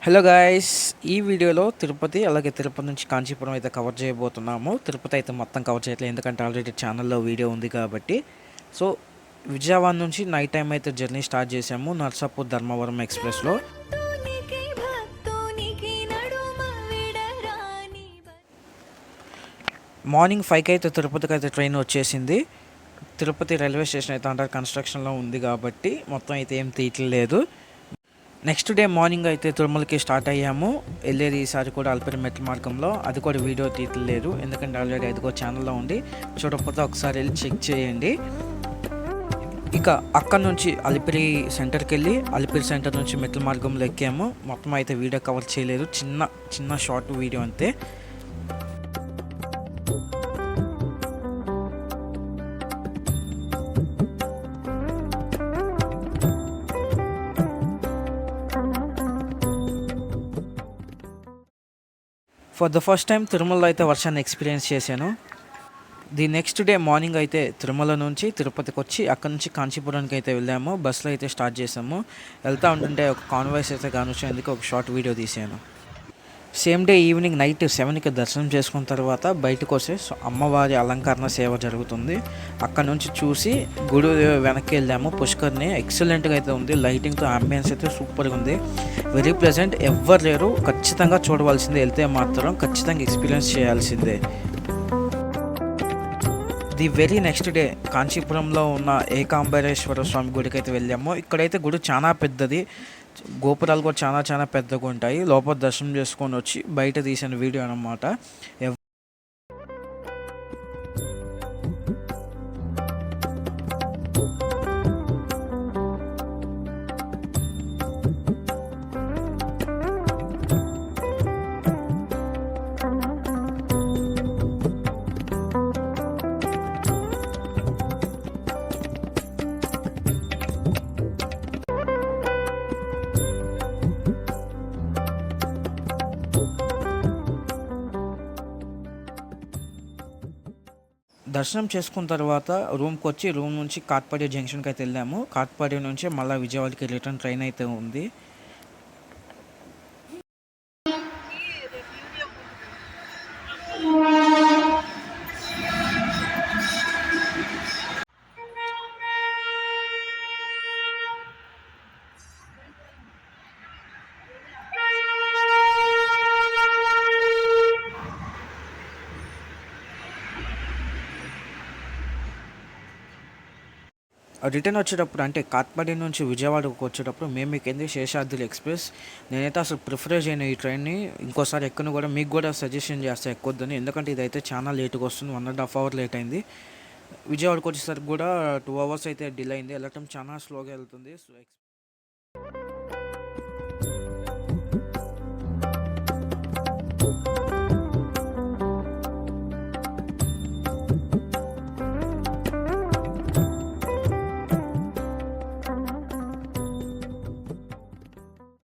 Hello guys, ఈ వీడియోలో తిరుపతి అలాగే తిరుపతి నుంచి కాంచీపురం అయితే కవర్ చేయబోతున్నాము. తిరుపతి అయితే మొత్తం కవర్ చేయట్లేదు, ఎందుకంటే ఆల్రెడీ ఛానల్లో వీడియో ఉంది కాబట్టి. సో విజయవాడ నుంచి నైట్ టైం అయితే జర్నీ స్టార్ట్ చేసాము నర్సాపూర్ ధర్మవరం ఎక్స్ప్రెస్లో. మార్నింగ్ 5కి అయితే తిరుపతికి అయితే ట్రైన్ వచ్చేసింది. తిరుపతి రైల్వే స్టేషన్ అయితే అండర్ కన్స్ట్రక్షన్లో ఉంది కాబట్టి మొత్తం అయితే ఏం తీయట్లేదు. నెక్స్ట్ డే మార్నింగ్ అయితే తిరుమలకి స్టార్ట్ అయ్యాము. వెళ్ళేది ఈసారి కూడా అలిపిరి మెట్ల మార్గంలో, అది కూడా వీడియో తీయట్లేదు ఎందుకంటే ఆల్రెడీ అదిగో ఛానల్లో ఉంది. చూడకపోతే ఒకసారి వెళ్ళి చెక్ చేయండి. ఇక అక్కడ నుంచి అలిపిరి సెంటర్కి వెళ్ళి అలిపిరి సెంటర్ నుంచి మెట్ల మార్గంలో ఎక్కాము. మొత్తం అయితే వీడియో కవర్ చేయలేదు, చిన్న చిన్న షార్ట్ వీడియో అంతే. ఫర్ ద ఫస్ట్ టైం తిరుమలలో అయితే వర్షాన్ని ఎక్స్పీరియన్స్ చేశాను. ది నెక్స్ట్ డే మార్నింగ్ అయితే తిరుమల నుంచి తిరుపతికి వచ్చి అక్కడ నుంచి కాంచీపురానికి అయితే వెళ్ళాము. బస్సులో అయితే స్టార్ట్ చేసాము. వెళ్తూ ఉంటుంటే ఒక కాన్వాయ్స్ అయితే కానిచ్చేందుకు ఒక షార్ట్ వీడియో తీసాను. సేమ్ డే ఈవినింగ్ నైట్ 7కి దర్శనం చేసుకున్న తర్వాత బయటకు వస్తే అమ్మవారి అలంకరణ సేవ జరుగుతుంది. అక్కడ నుంచి చూసి గుడి వెనక్కి వెళ్ళాము. పుష్కర్ని ఎక్సలెంట్గా అయితే ఉంది, లైటింగ్తో అంబియన్స్ అయితే సూపర్గా ఉంది, వెరీ ప్లెజెంట్. ఎవ్వరు లేరు, ఖచ్చితంగా చూడవలసిందే, వెళ్తే మాత్రం ఖచ్చితంగా ఎక్స్పీరియన్స్ చేయాల్సిందే. ది వెరీ నెక్స్ట్ డే కాంచీపురంలో ఉన్న ఏకాంబరేశ్వర స్వామి గుడికి అయితే వెళ్ళాము. ఇక్కడైతే గుడి చాలా పెద్దది, గోపురాలు కూడా చాలా చాలా పెద్దగా ఉంటాయి. లోపల దర్శనం చేసుకొని వచ్చి బయట తీసిన వీడియో అన్నమాట. దర్శనం చేసుకున్న తర్వాత రూమ్కి వచ్చి రూమ్ నుంచి కాట్పాడి జంక్షన్కి అయితే వెళ్ళాము. కాట్పాడి నుంచి మళ్ళీ విజయవాడకి రిటర్న్ ట్రైన్ అయితే ఉంది. రిటర్న్ వచ్చేటప్పుడు అంటే కాట్పాడి నుంచి విజయవాడకు వచ్చేటప్పుడు మేము ఎక్కింది శేషాద్రి ఎక్స్ప్రెస్. నేనైతే అసలు ప్రిఫర్ చేయను ఈ ట్రైన్ని, ఇంకోసారి ఎక్కను కూడా మీకు కూడా సజెషన్ చేస్తే ఎక్కొద్దని, ఎందుకంటే ఇదైతే చాలా లేట్గా వస్తుంది. 1.5 అవర్ లేట్ అయింది. విజయవాడకు వచ్చేసరికి కూడా 2 అవర్స్ అయితే డిలే అయింది. వెళ్ళటం చాలా స్లోగా వెళ్తుంది. సో